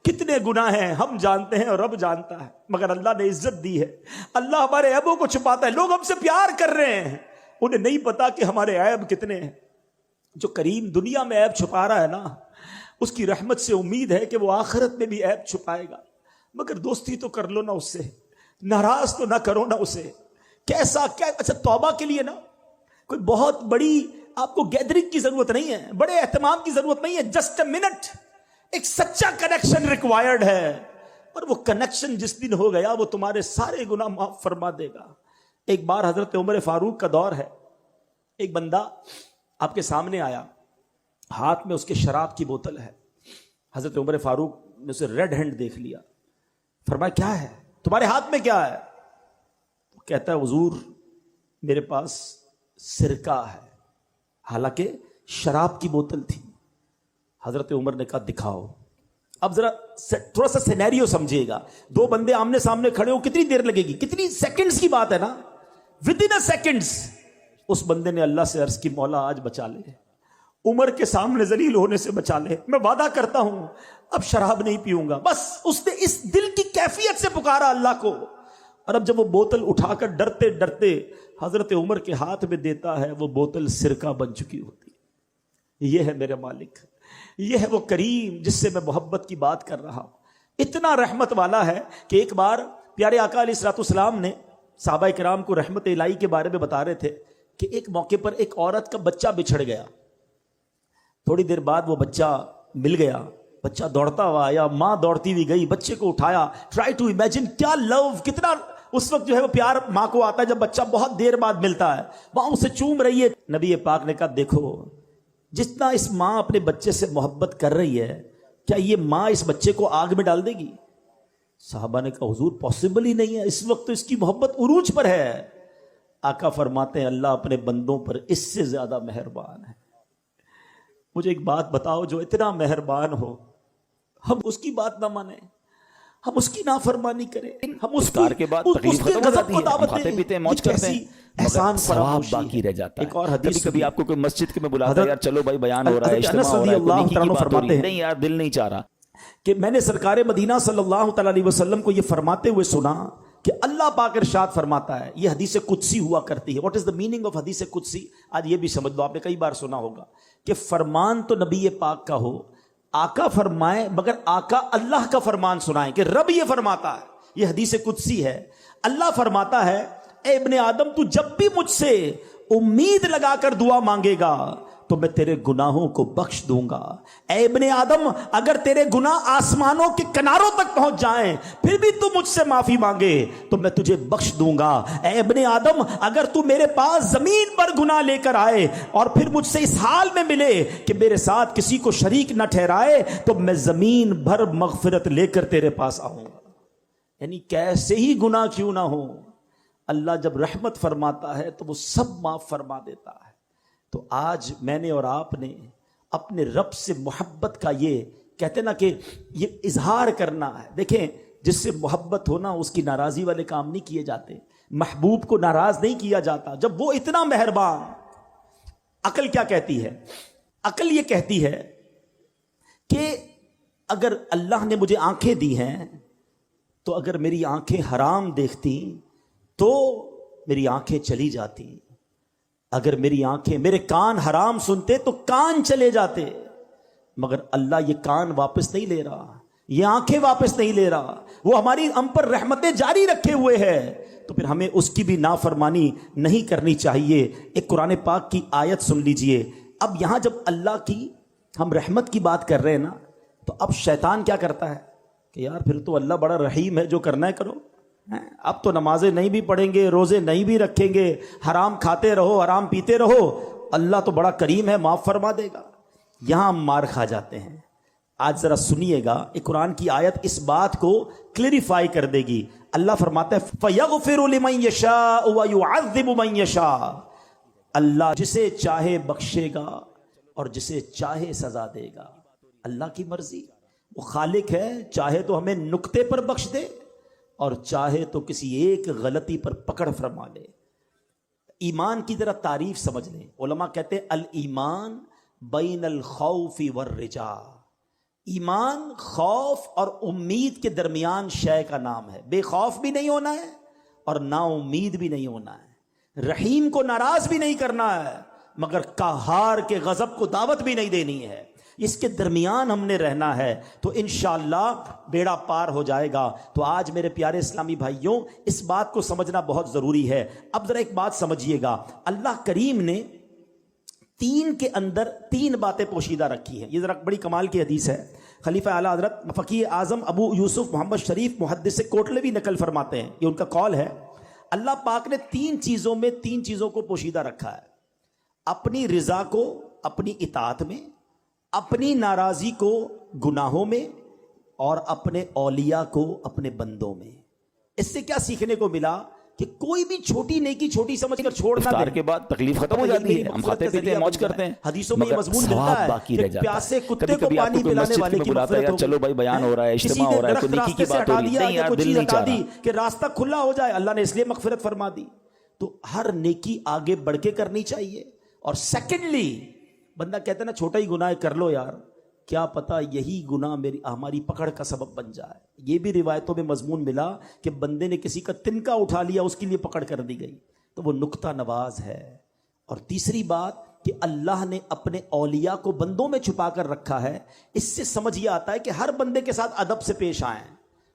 کتنے گناہ ہیں ہم جانتے ہیں اور رب جانتا ہے, مگر اللہ نے عزت دی ہے, اللہ ہمارے عیبوں کو چھپاتا ہے. لوگ ہم سے پیار کر رہے ہیں, انہیں نہیں پتا کہ ہمارے عیب کتنے ہیں. جو کریم دنیا میں عیب چھپا رہا ہے نا, اس کی رحمت سے امید ہے کہ وہ آخرت میں بھی عیب چھپائے گا. مگر دوستی تو کر لو نا اس سے, ناراض تو نہ کرو نا اسے. کیسا کیا, اچھا توبہ کے لیے نا کوئی بہت بڑی آپ کو گیدرنگ کی ضرورت نہیں ہے, بڑے اہتمام کی ضرورت نہیں ہے. جسٹ اے منٹ, ایک سچا کنیکشن ریکوائرڈ ہے, اور وہ کنیکشن جس دن ہو گیا وہ تمہارے سارے گناہ معاف فرما دے گا. ایک بار حضرت عمر فاروق کا دور ہے, ایک بندہ آپ کے سامنے آیا, ہاتھ میں اس کے شراب کی بوتل ہے. حضرت عمر فاروق نے اسے ریڈ ہینڈ دیکھ لیا, فرمایا کیا ہے تمہارے ہاتھ میں, کیا ہے؟ کہتا ہے حضور میرے پاس سرکہ ہے, حالانکہ شراب کی بوتل تھی. حضرت عمر نے کہا دکھاؤ. اب ذرا تھوڑا سا سینیریو سمجھیے گا, دو بندے آمنے سامنے کھڑے ہو, کتنی دیر لگے گی, کتنی سیکنڈز کی بات ہے نا, ود ان سیکنڈز. اس بندے نے اللہ سے عرض کی مولا آج بچا لے, عمر کے سامنے ذلیل ہونے سے بچا لے, میں وعدہ کرتا ہوں اب شراب نہیں پیوں گا. بس اس نے اس دل کی کیفیت سے پکارا اللہ کو, اور اب جب وہ بوتل اٹھا کر ڈرتے ڈرتے حضرت عمر کے ہاتھ میں دیتا ہے, وہ بوتل سرکہ بن چکی ہوتی. یہ ہے میرے مالک, یہ ہے وہ کریم جس سے میں محبت کی بات کر رہا ہوں. اتنا رحمت والا ہے کہ ایک بار پیارے آقا علیہ الصلوۃ والسلام نے صحابہ کرام کو رحمت الہی کے بارے میں بتا رہے تھے کہ ایک موقع پر ایک عورت کا بچہ بچھڑ گیا. تھوڑی دیر بعد وہ بچہ مل گیا, بچہ دوڑتا ہوا آیا, ماں دوڑتی ہوئی گئی, بچے کو اٹھایا. ٹرائی ٹو امیجن کیا لو, کتنا اس وقت جو ہے وہ پیار ماں کو آتا ہے جب بچہ بہت دیر بعد ملتا ہے, ماں اسے چوم رہی ہے. نبی پاک نے کہا دیکھو جتنا اس ماں اپنے بچے سے محبت کر رہی ہے, کیا یہ ماں اس بچے کو آگ میں ڈال دے گی؟ صحابہ نے کہا حضور پاسبل ہی نہیں ہے, اس وقت تو اس کی محبت عروج پر ہے. آقا فرماتے ہیں اللہ اپنے بندوں پر اس سے زیادہ مہربان ہے. مجھے ایک بات بتاؤ, جو اتنا مہربان ہو ہم اس کی بات نہ مانیں, ہم اس کی نافرمانی کریں, ہم اس افطار کے بعد تکلیف اس کے ختم ہو غضب جاتی کو ہے, دعوت ہم کھاتے دیں. پیتے ہیں, موج یہ کرتے ہیں, کیسی احسان ثواب فراموشی باقی رہ جاتا ہے. ایک اور کبھی حدیث کبھی آپ کو کوئی مسجد کے میں بلاتا ہے, یار چلو بھائی بیان ہو رہا ہے, حضرت اجتماع انس ہو رضی رہا ہے, کوئی اللہ نیکی کی عنہ بات ہو رہی فرماتے ہے, ہیں نہیں یار دل نہیں چاہ رہا. کہ میں نے سرکار مدینہ صلی اللہ تعالی علیہ وسلم کو یہ فرماتے ہوئے سنا کہ اللہ پاک ارشاد فرماتا ہے, یہ حدیث قدسی ہوا کرتی ہے. What is the meaning of حدیث قدسی؟ آج یہ بھی سمجھ لو, آپ نے کئی بار سنا ہوگا کہ فرمان تو نبی پاک کا ہو, آقا فرمائے, مگر آقا اللہ کا فرمان سنائیں کہ رب یہ فرماتا ہے. یہ حدیث قدسی ہے. اللہ فرماتا ہے, اے ابن آدم تو جب بھی مجھ سے امید لگا کر دعا مانگے گا تو میں تیرے گناہوں کو بخش دوں گا. اے ابن آدم اگر تیرے گناہ آسمانوں کے کناروں تک پہنچ جائیں پھر بھی تو مجھ سے معافی مانگے تو میں تجھے بخش دوں گا. اے ابن آدم اگر تو میرے پاس زمین پر گناہ لے کر آئے اور پھر مجھ سے اس حال میں ملے کہ میرے ساتھ کسی کو شریک نہ ٹھہرائے تو میں زمین بھر مغفرت لے کر تیرے پاس آؤں گا. یعنی کیسے ہی گناہ کیوں نہ ہو, اللہ جب رحمت فرماتا ہے تو وہ سب معاف فرما دیتا ہے. تو آج میں نے اور آپ نے اپنے رب سے محبت کا یہ کہتے نا کہ یہ اظہار کرنا ہے. دیکھیں جس سے محبت ہونا اس کی ناراضی والے کام نہیں کیے جاتے, محبوب کو ناراض نہیں کیا جاتا جب وہ اتنا مہربان. عقل کیا کہتی ہے؟ عقل یہ کہتی ہے کہ اگر اللہ نے مجھے آنکھیں دی ہیں تو اگر میری آنکھیں حرام دیکھتی تو میری آنکھیں چلی جاتی, اگر میری آنکھیں, میرے کان حرام سنتے تو کان چلے جاتے, مگر اللہ یہ کان واپس نہیں لے رہا, یہ آنکھیں واپس نہیں لے رہا, وہ ہماری ہم پر رحمتیں جاری رکھے ہوئے ہے. تو پھر ہمیں اس کی بھی نافرمانی نہیں کرنی چاہیے. ایک قرآن پاک کی آیت سن لیجئے. اب یہاں جب اللہ کی ہم رحمت کی بات کر رہے ہیں نا, تو اب شیطان کیا کرتا ہے کہ یار پھر تو اللہ بڑا رحیم ہے, جو کرنا ہے کرو, اب تو نمازیں نہیں بھی پڑھیں گے, روزے نہیں بھی رکھیں گے, حرام کھاتے رہو, حرام پیتے رہو, اللہ تو بڑا کریم ہے, معاف فرما دے گا. یہاں ہم مار کھا جاتے ہیں. آج ذرا سنیے گا, ایک قرآن کی آیت اس بات کو کلیریفائی کر دے گی. اللہ فرماتا ہے فَيَغْفِرُ لِمَن يَشَاءُ وَيُعَذِّبُ مَن يَشَاءُ. اللہ جسے چاہے بخشے گا اور جسے چاہے سزا دے گا. اللہ کی مرضی, وہ خالق ہے, چاہے تو ہمیں نقطے پر بخش دے اور چاہے تو کسی ایک غلطی پر پکڑ فرما لے. ایمان کی ذرا تعریف سمجھ لیں. علماء کہتے ہیں الایمان بین الخوف والرجاء. ایمان خوف اور امید کے درمیان شے کا نام ہے. بے خوف بھی نہیں ہونا ہے اور نا امید بھی نہیں ہونا ہے. رحیم کو ناراض بھی نہیں کرنا ہے مگر قہار کے غضب کو دعوت بھی نہیں دینی ہے. اس کے درمیان ہم نے رہنا ہے تو انشاءاللہ بیڑا پار ہو جائے گا. تو آج میرے پیارے اسلامی بھائیوں اس بات کو سمجھنا بہت ضروری ہے. اب ذرا ایک بات سمجھیے گا, اللہ کریم نے تین کے اندر تین باتیں پوشیدہ رکھی ہیں. یہ ذرا بڑی کمال کی حدیث ہے. خلیفہ اعلیٰ حضرت فقیہ اعظم ابو یوسف محمد شریف محدث کوٹلوی نقل فرماتے ہیں, یہ ان کا قول ہے, اللہ پاک نے تین چیزوں کو پوشیدہ رکھا ہے. اپنی رضا کو اپنی اطاعت میں, اپنی ناراضی کو گناہوں میں, اور اپنے اولیاء کو اپنے بندوں میں. اس سے کیا سیکھنے کو ملا کہ کوئی بھی چھوٹی نیکی چھوٹی سمجھ کر چھوڑ نہ افطار دیں. کے بعد تکلیف ختم ہو جاتی ہے, ہم کھاتے پیتے ہیں, موج کرتے ہیں, حدیثوں میں یہ مگر مضمون ملتا ثواب باقی ہے رہ کہ جاتا ہے. پیاسے کتے کبھی کو کبھی آپ پانی کو کوئی پلانے مسجد والے میں کی بلاتا ہے, مغفرت یار ہو چلو بھائی بیان ہو رہا ہے, کسی اجتماع نے ہو رہا ہے, درخت کوئی نیکی راستے کی سے بات ہو ہٹا رہی ہے, دیا نہیں یا یار کوئی دل چیز نہیں ہٹا چاہ دی رہا. کہ راستہ کھلا ہو جائے, اللہ نے اس لیے مغفرت فرما دی. تو ہر نیکی آگے بڑھ کے کرنی چاہیے. اور سیکنڈلی بندہ کہتا ہے نا چھوٹا ہی گناہ کر لو یار, کیا پتا یہی گناہ ہماری پکڑ کا سبب بن جائے. یہ بھی روایتوں میں مضمون ملا کہ بندے نے کسی کا تنکا اٹھا لیا, اس کے لیے پکڑ کر دی گئی, تو وہ نقطہ نواز ہے. اور تیسری بات کہ اللہ نے اپنے اولیاء کو بندوں میں چھپا کر رکھا ہے. اس سے سمجھ یہ آتا ہے کہ ہر بندے کے ساتھ ادب سے پیش آئیں.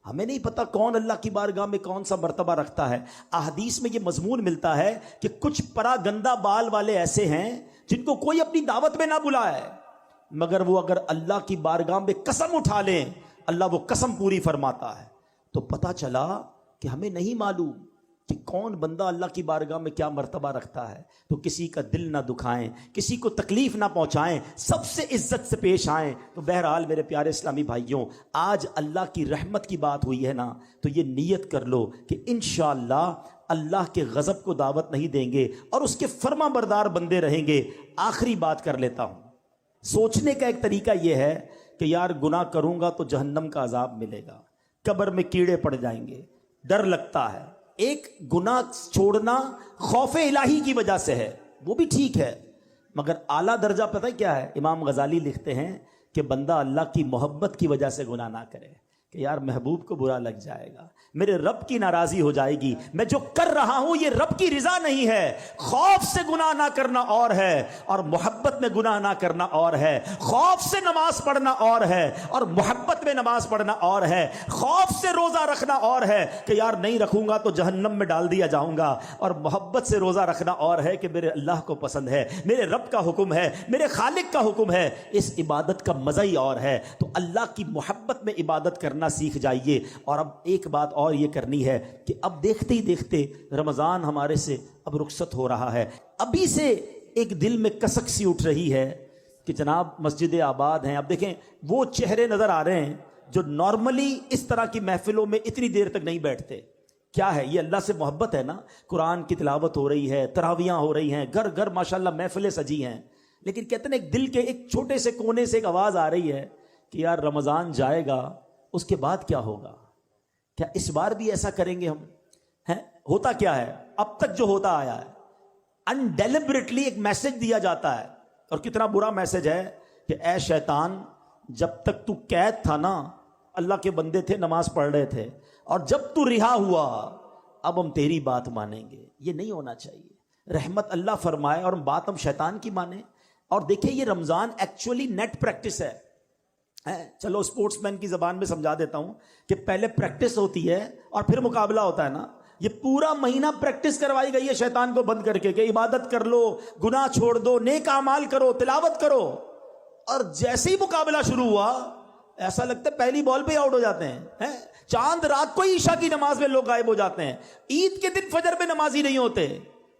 ہمیں نہیں پتا کون اللہ کی بارگاہ میں کون سا مرتبہ رکھتا ہے. احادیث میں یہ مضمون ملتا ہے کہ کچھ پرا گندہ بال والے ایسے ہیں جن کو کوئی اپنی دعوت میں نہ بلائے, مگر وہ اگر اللہ کی بارگاہ میں قسم اٹھا لیں اللہ وہ قسم پوری فرماتا ہے. تو پتہ چلا کہ ہمیں نہیں معلوم کہ کون بندہ اللہ کی بارگاہ میں کیا مرتبہ رکھتا ہے. تو کسی کا دل نہ دکھائیں, کسی کو تکلیف نہ پہنچائیں, سب سے عزت سے پیش آئیں. تو بہرحال میرے پیارے اسلامی بھائیوں, آج اللہ کی رحمت کی بات ہوئی ہے نا, تو یہ نیت کر لو کہ انشاءاللہ اللہ کے غضب کو دعوت نہیں دیں گے اور اس کے فرما بردار بندے رہیں گے. آخری بات کر لیتا ہوں. سوچنے کا ایک طریقہ یہ ہے کہ یار گناہ کروں گا تو جہنم کا عذاب ملے گا, قبر میں کیڑے پڑ جائیں گے، ڈر لگتا ہے. ایک گناہ چھوڑنا خوف الہی کی وجہ سے ہے، وہ بھی ٹھیک ہے، مگر اعلیٰ درجہ پتہ کیا ہے؟ امام غزالی لکھتے ہیں کہ بندہ اللہ کی محبت کی وجہ سے گناہ نہ کرے کہ یار محبوب کو برا لگ جائے گا، میرے رب کی ناراضی ہو جائے گی، میں جو کر رہا ہوں یہ رب کی رضا نہیں ہے. خوف سے گناہ نہ کرنا اور ہے اور محبت میں گناہ نہ کرنا اور ہے. خوف سے نماز پڑھنا اور ہے اور محبت میں نماز پڑھنا اور ہے. خوف سے روزہ رکھنا اور ہے کہ یار نہیں رکھوں گا تو جہنم میں ڈال دیا جاؤں گا، اور محبت سے روزہ رکھنا اور ہے کہ میرے اللہ کو پسند ہے، میرے رب کا حکم ہے، میرے خالق کا حکم ہے. اس عبادت کا مزہ ہی اور ہے. تو اللہ کی محبت میں عبادت کرنا سیکھ جائیے. اور اب ایک بات اور یہ کرنی ہے کہ اب دیکھتے ہی دیکھتے رمضان ہمارے سے اب رخصت ہو رہا ہے. ابھی سے ایک دل میں کسک سی اٹھ رہی ہے کہ جناب مسجد آباد ہیں. اب دیکھیں وہ چہرے نظر آ رہے ہیں جو نارملی اس طرح کی محفلوں میں اتنی دیر تک نہیں بیٹھتے. کیا ہے یہ؟ اللہ سے محبت ہے نا. قرآن کی تلاوت ہو رہی ہے، تراویاں ہو رہی ہیں، گھر گھر ماشاءاللہ محفلیں سجی ہیں. لیکن کہتے ہیں ایک دل کے ایک چھوٹے سے کونے سے ایک آواز آ رہی ہے کہ یار رمضان جائے گا، اس کے بعد کیا ہوگا؟ کیا اس بار بھی ایسا کریں گے ہم؟ ہیں ہوتا کیا ہے اب تک جو ہوتا آیا ہے، انڈیلیبریٹلی ایک میسج دیا جاتا ہے. اور کتنا برا میسج ہے کہ اے شیطان، جب تک تو قید تھا نا اللہ کے بندے تھے، نماز پڑھ رہے تھے، اور جب تو رہا ہوا اب ہم تیری بات مانیں گے. یہ نہیں ہونا چاہیے. رحمت اللہ فرمائے اور بات ہم شیطان کی مانیں. اور دیکھیں یہ رمضان ایکچولی نیٹ پریکٹس ہے. چلو اسپورٹس مین کی زبان میں سمجھا دیتا ہوں کہ پہلے پریکٹس ہوتی ہے اور پھر مقابلہ ہوتا ہے نا. یہ پورا مہینہ پریکٹس کروائی گئی ہے شیطان کو بند کر کے کہ عبادت کر لو، گناہ چھوڑ دو، نیک اعمال کرو، تلاوت کرو. اور جیسے ہی مقابلہ شروع ہوا ایسا لگتا ہے پہلی بال پہ آؤٹ ہو جاتے ہیں. چاند رات کو عشاء کی نماز میں لوگ غائب ہو جاتے ہیں، عید کے دن فجر میں نمازی نہیں ہوتے.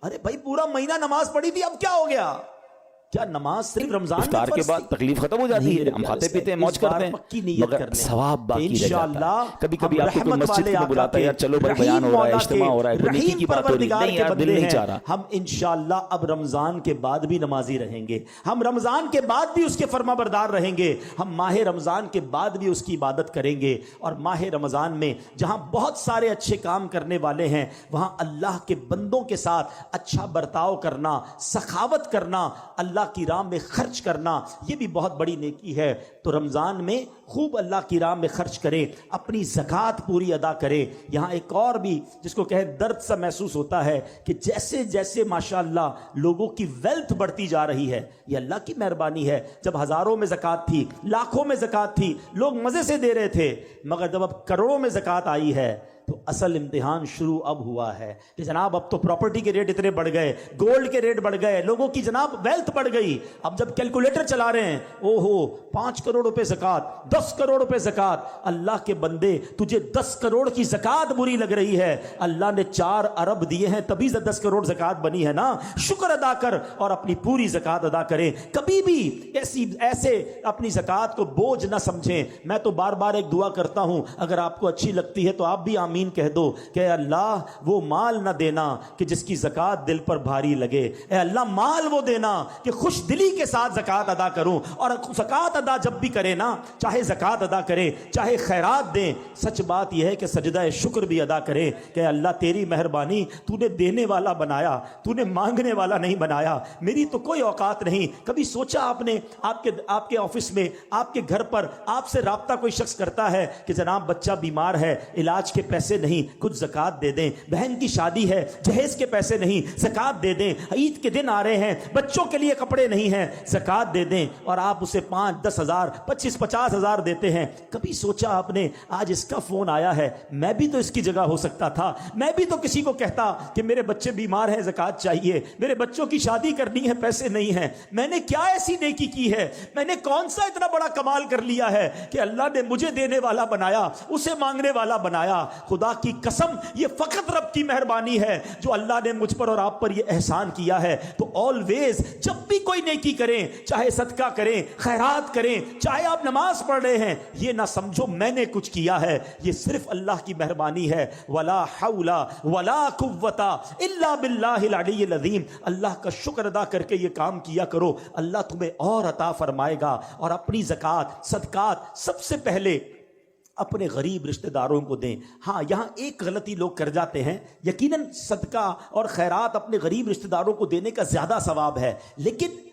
ارے بھائی پورا مہینہ نماز پڑھی تھی، اب کیا ہو گیا؟ کیا نماز صرف رمضان افطار کے بعد تکلیف ختم ہو جاتی ہے، ہم کھاتے پیتے ہیں، موج کرتے ہیں، مگر ثواب باقی رہ جاتا ہے. کبھی کبھی آپ کو کوئی مسجد میں بلاتا ہے، یار چلو بھائی بیان ہو رہا ہے، اجتماع ہو رہا ہے، کوئی نیکی کی بات ہو رہی ہے، نہیں یار دل نہیں چاہ رہا. ہم انشاءاللہ اب رمضان کے بعد بھی نمازی رہیں گے، ہم رمضان کے بعد بھی اس کے فرما بردار رہیں گے، ہم ماہ رمضان کے بعد بھی اس کی عبادت کریں گے. اور ماہ رمضان میں جہاں بہت سارے اچھے کام کرنے والے ہیں وہاں اللہ کے بندوں کے ساتھ اچھا برتاؤ کرنا، سخاوت کرنا، اللہ کی راہ میں خرچ کرنا، یہ بھی بہت بڑی نیکی ہے. تو رمضان میں خوب اللہ کی راہ میں خرچ کریں، اپنی زکوٰۃ پوری ادا کریں. یہاں ایک اور بھی جس کو کہے درد سا محسوس ہوتا ہے کہ جیسے جیسے ماشاءاللہ لوگوں کی ویلتھ بڑھتی جا رہی ہے، یہ اللہ کی مہربانی ہے. جب ہزاروں میں زکوٰۃ تھی، لاکھوں میں زکوٰۃ تھی، لوگ مزے سے دے رہے تھے، مگر جب اب کروڑوں میں زکوٰۃ آئی ہے تو اصل امتحان شروع اب ہوا ہے کہ جناب اب تو پراپرٹی کے ریٹ اتنے بڑھ گئے، گولڈ کے ریٹ بڑھ گئے، لوگوں کی جناب ویلتھ بڑھ گئی. اب جب کیلکولیٹر چلا رہے ہیں، او ہو 5 کروڑ روپے زکوٰۃ، 10 کروڑ روپے زکوٰۃ. اللہ کے بندے تجھے 10 کروڑ کی زکوٰۃ بری لگ رہی ہے، اللہ نے 4 ارب دیے ہیں تبھی 10 کروڑ زکوٰۃ بنی ہے نا. شکر ادا کر اور اپنی پوری زکوٰۃ ادا کریں. کبھی بھی ایسے اپنی زکوٰۃ کو بوجھ نہ سمجھیں. میں تو بار بار ایک دعا کرتا ہوں، اگر آپ کو اچھی لگتی ہے تو آپ بھی آمین کہہ دو کہ اللہ وہ مال نہ دینا کہ جس کی زکوٰۃ دل پر بھاری لگے. اے اللہ مال وہ دینا کہ خوش دلی کے ساتھ زکوٰۃ ادا کروں. اور زکوٰۃ ادا جب بھی کرے نا، چاہے زکوٰۃ ادا کرے چاہے خیرات دیں، سچ بات یہ ہے کہ سجدہ شکر بھی ادا کرے کہ اللہ تیری مہربانی، تو نے دینے والا بنایا، تو نے مانگنے والا نہیں بنایا. میری تو کوئی اوقات نہیں. کبھی سوچا آپ نے آپ کے آفس میں، آپ کے گھر پر آپ سے رابطہ کوئی شخص کرتا ہے کہ جناب بچہ بیمار ہے، علاج کے پیسے نہیں، کچھ زکوٰۃ دے دیں. بہن کی شادی ہے، جہیز کے پیسے نہیں، زکوٰۃ دے دیں. عید کے دن آ رہے ہیں، بچوں کے لیے کپڑے نہیں ہیں، زکوٰۃ دے دیں. اور آپ اسے 5-10 ہزار 25-50 ہزار دیتے ہیں. کبھی سوچا آپ نے آج اس کا فون آیا ہے، میں بھی تو اس کی جگہ ہو سکتا تھا، میں بھی تو کسی کو کہتا کہ میرے بچے بیمار ہیں، زکوٰۃ چاہیے، میرے بچوں کی شادی کرنی ہے، پیسے نہیں ہیں. میں نے کیا ایسی نیکی کی ہے؟ میں نے کون سا اتنا بڑا کمال کر لیا ہے کہ اللہ نے مجھے دینے والا بنایا، اسے مانگنے والا بنایا؟ خدا کی قسم یہ فقط رب کی مہربانی ہے جو اللہ نے مجھ پر اور آپ پر یہ احسان کیا ہے. تو آلویز جب بھی کوئی نیکی کریں، چاہے صدقہ کریں، خیرات کریں، چاہے آپ نماز پڑھ رہے ہیں، یہ نہ سمجھو میں نے کچھ کیا ہے، یہ صرف اللہ کی مہربانی ہے. ولا حول ولا قوت الا باللہ العلی العظیم. اللہ کا شکر ادا کر کے یہ کام کیا کرو، اللہ تمہیں اور عطا فرمائے گا. اور اپنی زکوٰۃ صدقات سب سے پہلے اپنے غریب رشتہ داروں کو دیں. ہاں یہاں ایک غلطی لوگ کر جاتے ہیں, یقیناً صدقہ اور خیرات اپنے غریب رشتہ داروں کو دینے کا زیادہ ثواب ہے, لیکن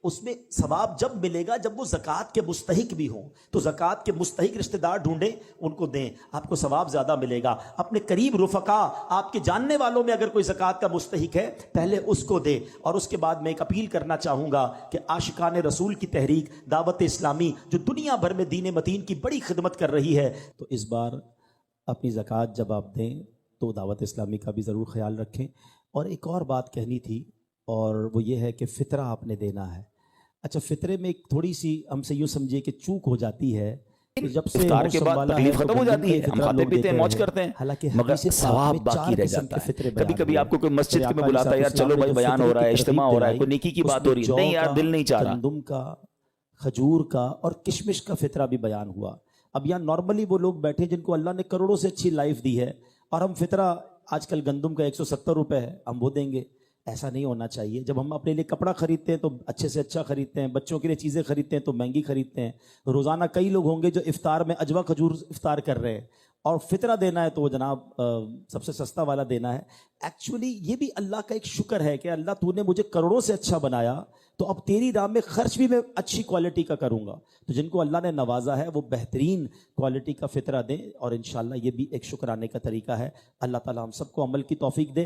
اس میں ثواب جب ملے گا جب وہ زکوٰۃ کے مستحق بھی ہوں. تو زکوٰۃ کے مستحق رشتہ دار ڈھونڈیں, ان کو دیں, آپ کو ثواب زیادہ ملے گا. اپنے قریب رفقا, آپ کے جاننے والوں میں اگر کوئی زکوٰۃ کا مستحق ہے پہلے اس کو دے. اور اس کے بعد میں ایک اپیل کرنا چاہوں گا کہ عاشقان رسول کی تحریک دعوت اسلامی جو دنیا بھر میں دین متین کی بڑی خدمت کر رہی ہے, تو اس بار اپنی زکوٰۃ جب آپ دیں تو دعوت اسلامی کا بھی ضرور خیال رکھیں. اور ایک اور بات کہنی تھی, اور وہ یہ ہے کہ فطرہ آپ نے دینا ہے. اچھا, فطرے میں ایک تھوڑی سی ہم سے یوں سمجھے کہ چوک ہو جاتی ہے کہ جب سے افطار کے بعد تکلیف ختم ہو جاتی ہے, ہم کھاتے پیتے ہیں, موج کرتے ہیں, مگر ثواب باقی رہ جاتا ہے. کبھی کبھی آپ کو کوئی مسجد میں بلاتا ہے, یار چلو بھائی بیان ہو رہا ہے, اجتماع ہو رہا ہے, کوئی نیکی کی بات ہو رہی ہے, نہیں یار دل نہیں چاہ رہا. گندم کا, کھجور کا اور کشمش کا فطرہ بھی بیان ہوا. اب یہاں نارملی وہ لوگ بیٹھے جن کو اللہ نے کروڑوں سے اچھی لائف دی ہے, اور ہم فطرہ آج کل گندم کا 170 روپے ہے, ہم وہ دیں گے. ایسا نہیں ہونا چاہیے. جب ہم اپنے لیے کپڑا خریدتے ہیں تو اچھے سے اچھا خریدتے ہیں, بچوں کے لیے چیزیں خریدتے ہیں تو مہنگی خریدتے ہیں. روزانہ کئی لوگ ہوں گے جو افطار میں اجوا کھجور افطار کر رہے ہیں, اور فطرہ دینا ہے تو وہ جناب سب سے سستا والا دینا ہے. ایکچولی یہ بھی اللہ کا ایک شکر ہے کہ اللہ تو نے مجھے کروڑوں سے اچھا بنایا, تو اب تیری راہ میں خرچ بھی میں اچھی کوالٹی کا کروں گا. تو جن کو اللہ نے نوازا ہے وہ بہترین کوالٹی کا فطرہ دیں, اور انشاءاللہ یہ بھی ایک شکرانے کا طریقہ ہے. اللہ تعالی ہم سب کو عمل کی توفیق دے.